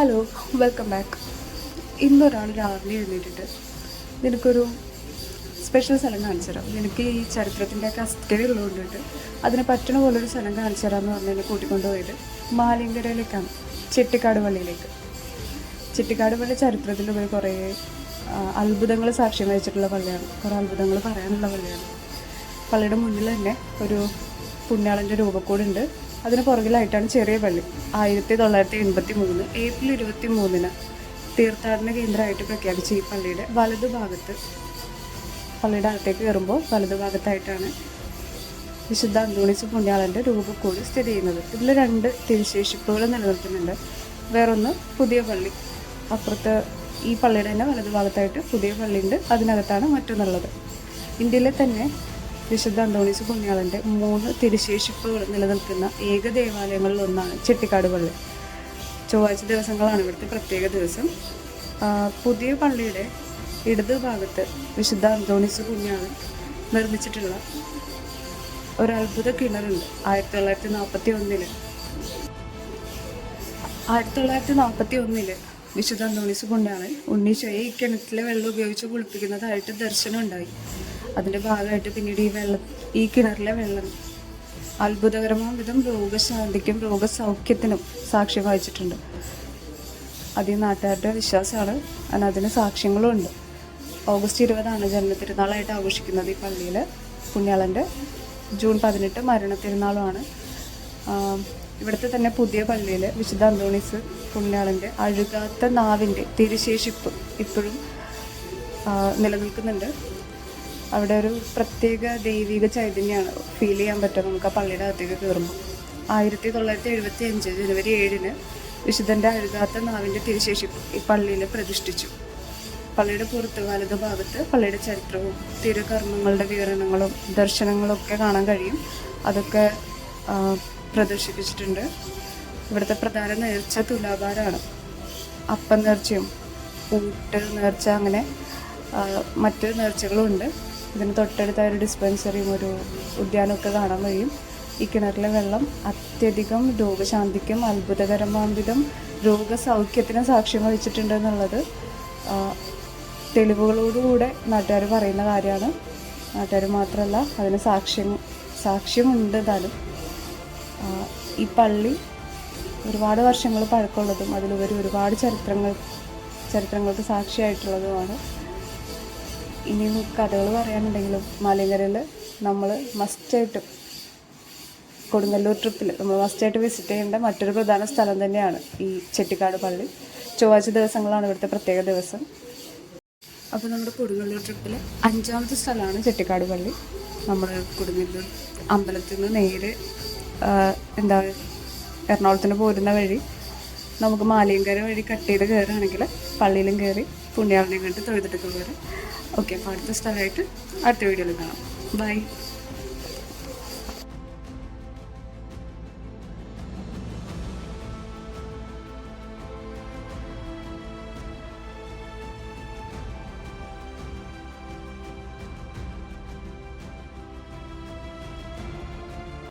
Hello, welcome back. ഇന്നൊരാൾ രാവിലെ എഴുന്നേറ്റിട്ട് നിനക്കൊരു സ്പെഷ്യൽ സ്ഥലം കാണിച്ചു തരാം, നിനക്ക് ഈ ചരിത്രത്തിൻ്റെ കസ്റ്റഡി ഉള്ളതുകൊണ്ടിട്ട് അതിന് പറ്റണ പോലൊരു സ്ഥലം കാണിച്ചു തരാമെന്ന് പറഞ്ഞ് എന്നെ കൂട്ടിക്കൊണ്ടുപോയത് മാലിങ്കരയിലേക്കാണ്, ചെട്ടിക്കാട് പള്ളിയിലേക്ക്. ചെട്ടിക്കാട് പള്ളി ചരിത്രത്തിലുപരി കുറേ അത്ഭുതങ്ങൾ സാക്ഷ്യം വഹിച്ചിട്ടുള്ള പള്ളിയാണ്, കുറേ അത്ഭുതങ്ങൾ പറയാനുള്ള പള്ളിയാണ്. പള്ളിയുടെ മുന്നിൽ തന്നെ ഒരു പുണ്യാളൻ്റെ രൂപക്കൂടുണ്ട്. അതിന് പുറകിലായിട്ടാണ് ചെറിയ പള്ളി. 1983 ഏപ്രിൽ 23 തീർത്ഥാടന കേന്ദ്രമായിട്ട് പ്രഖ്യാപിച്ച ഈ പള്ളിയുടെ വലതുഭാഗത്ത്, പള്ളിയുടെ അകത്തേക്ക് കയറുമ്പോൾ വലതുഭാഗത്തായിട്ടാണ് വിശുദ്ധ അന്തോണീസ് പുണ്യാളൻ്റെ രൂപക്കൂട് സ്ഥിതി ചെയ്യുന്നത്. ഇതിൽ 2 തിരുശേഷിപ്പുകൾ നിലനിർത്തുന്നുണ്ട്. വേറൊന്ന് പുതിയ പള്ളി, അപ്പുറത്ത് ഈ പള്ളിയുടെ തന്നെ വലതുഭാഗത്തായിട്ട് പുതിയ പള്ളിയുണ്ട്, അതിനകത്താണ് മറ്റൊന്നുള്ളത്. ഇന്ത്യയിലെ തന്നെ വിശുദ്ധ അന്തോണീസ് പുണ്യാളൻ്റെ 3 തിരുശേഷിപ്പുകൾ നിലനിൽക്കുന്ന ഏക ദേവാലയങ്ങളിൽ ഒന്നാണ് ചെട്ടിക്കാട് പള്ളി. ചൊവ്വാഴ്ച ദിവസങ്ങളാണ് ഇവിടുത്തെ പ്രത്യേക ദിവസം. പുതിയ പള്ളിയുടെ ഇടത് ഭാഗത്ത് വിശുദ്ധ അന്തോണീസ് പുണ്യാളൻ നിർമ്മിച്ചിട്ടുള്ള ഒരു അത്ഭുത കിണറുണ്ട്. 1941 വിശുദ്ധ അന്തോണീസ് പുണ്യാളൻ ഉണ്ണീശോയെ ഈ കിണറ്റിലെ വെള്ളം ഉപയോഗിച്ച് കുളിപ്പിക്കുന്നതായിട്ട് ദർശനമുണ്ടായി. അതിൻ്റെ ഭാഗമായിട്ട് പിന്നീട് ഈ കിണറിലെ വെള്ളം അത്ഭുതകരമായ വിധം രോഗശാന്തിക്കും രോഗസൗഖ്യത്തിനും സാക്ഷ്യം വഹിച്ചിട്ടുണ്ട്. അത് ഈ നാട്ടുകാരുടെ വിശ്വാസമാണ്, അതിന് സാക്ഷ്യങ്ങളും ഉണ്ട്. ഓഗസ്റ്റ് 20 ജന്മ തിരുനാളായിട്ട് ആഘോഷിക്കുന്നത് ഈ പള്ളിയിൽ. പുണ്യാളൻ്റെ ജൂൺ 18 മരണ തിരുനാളുമാണ്. ഇവിടുത്തെ തന്നെ പുതിയ പള്ളിയിൽ വിശുദ്ധ അന്തോണീസ് പുണ്യാളൻ്റെ അഴുകാത്ത നാവിൻ്റെ തിരുശേഷിപ്പ് ഇപ്പോഴും നിലനിൽക്കുന്നുണ്ട്. അവിടെ ഒരു പ്രത്യേക ദൈവിക ചൈതന്യമാണ് ഫീൽ ചെയ്യാൻ പറ്റുക നമുക്ക് ആ പള്ളിയുടെ അകത്തേക്ക് കയറുമ്പോൾ. 1975 ജനുവരി 7 വിശുദ്ധൻ്റെ അഴുകാത്ത നാവിൻ്റെ തിരുശേഷിപ്പ് ഈ പള്ളിയിൽ പ്രതിഷ്ഠിച്ചു. പള്ളിയുടെ പുറത്ത് വലതു ഭാഗത്ത് പള്ളിയുടെ ചരിത്രവും തിരുകർമ്മങ്ങളുടെ വിവരണങ്ങളും ദർശനങ്ങളൊക്കെ കാണാൻ കഴിയും. അതൊക്കെ പ്രദർശിപ്പിച്ചിട്ടുണ്ട്. ഇവിടുത്തെ പ്രധാന നേർച്ച തുലാഭാരമാണ്. അപ്പം നേർച്ചയും ഊട്ട് നേർച്ച, അങ്ങനെ മറ്റ് നേർച്ചകളുമുണ്ട്. ഇതിന് തൊട്ടടുത്ത ഒരു ഡിസ്പെൻസറിയും ഒരു ഉദ്യാനമൊക്കെ കാണാൻ കഴിയും. ഈ കിണറിലെ വെള്ളം അത്യധികം രോഗശാന്തിക്കും അത്ഭുതകരമാംവിധം രോഗസൗഖ്യത്തിനും സാക്ഷ്യം വഹിച്ചിട്ടുണ്ട് എന്നുള്ളത് തെളിവുകളോടുകൂടെ നാട്ടുകാർ പറയുന്ന കാര്യമാണ്. നാട്ടുകാർ മാത്രമല്ല, അതിന് സാക്ഷ്യമുണ്ട്. താനും ഈ പള്ളി ഒരുപാട് വർഷങ്ങൾ പഴക്കമുള്ളതും അതിലുപരി ഒരുപാട് ചരിത്രങ്ങൾക്ക് സാക്ഷിയായിട്ടുള്ളതുമാണ്. ഇനിയും കഥകൾ പറയാനുണ്ടെങ്കിലും മാലിങ്കരയിൽ നമ്മൾ മസ്റ്റായിട്ടും കൊടുങ്ങല്ലൂർ ട്രിപ്പിൽ നമ്മൾ മസ്റ്റായിട്ട് വിസിറ്റ് ചെയ്യേണ്ട മറ്റൊരു പ്രധാന സ്ഥലം തന്നെയാണ് ഈ ചെട്ടിക്കാട് പള്ളി. ചൊവ്വാഴ്ച ദിവസങ്ങളാണ് ഇവിടുത്തെ പ്രത്യേക ദിവസം. അപ്പോൾ നമ്മുടെ കൊടുങ്ങല്ലൂർ ട്രിപ്പിൽ 5ാമത്തെ സ്ഥലമാണ് ചെട്ടിക്കാട് പള്ളി. നമ്മൾ കൊടുങ്ങല്ലൂർ അമ്പലത്തിൽ നിന്ന് നേരെ എറണാകുളത്തിന് പോരുന്ന വഴി നമുക്ക് മാലിങ്കര വഴി കട്ട് ചെയ്ത് കയറുകയാണെങ്കിൽ പള്ളിയിലും കയറി പുണ്യാളനെയും കണ്ട് തൊഴുതിട്ട് കയറി. ഓക്കെ, അപ്പോൾ അടുത്ത സ്ഥലമായിട്ട് അടുത്ത വീഡിയോയിൽ കാണാം. ബൈ.